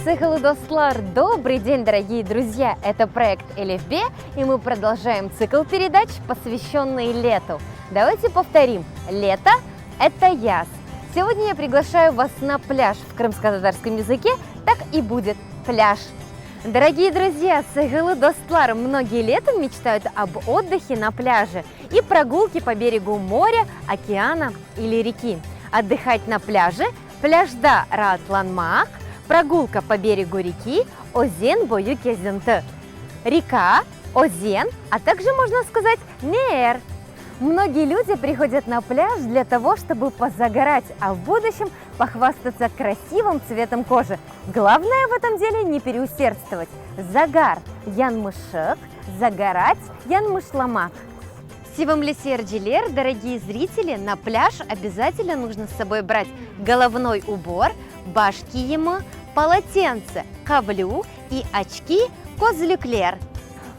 Сыгылы достлар! Добрый день, дорогие друзья! Это проект Элиф Бе, и мы продолжаем цикл передач, посвященный лету. Давайте повторим. Лето – это яз. Сегодня я приглашаю вас на пляж. В крымско-татарском языке так и будет – пляж. Дорогие друзья, сыгылы достлар! Многие летом мечтают об отдыхе на пляже и прогулке по берегу моря, океана или реки. Отдыхать на пляже – пляжда Раатланмак, прогулка по берегу реки Озен бою кезенты. Река, Озен, а также можно сказать Нер. Многие люди приходят на пляж для того, чтобы позагорать, а в будущем похвастаться красивым цветом кожи. Главное в этом деле не переусердствовать. Загар – янмышек, загорать – янмышламак. Сивамлесерджилер, дорогие зрители, на пляж обязательно нужно с собой брать головной убор, башки ему, полотенце, кавлю и очки козлюклер.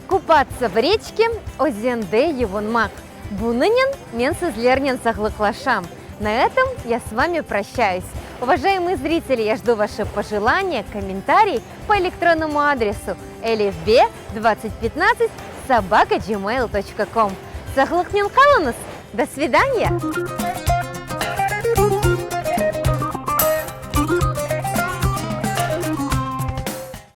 Купаться в речке Озенде Евунмак. Бунынин менсызлернен саглыклашам. На этом я с вами прощаюсь. Уважаемые зрители, я жду ваши пожелания, комментарии по электронному адресу elifbe2015@gmail.com. Саглыкнен каланыз. До свидания!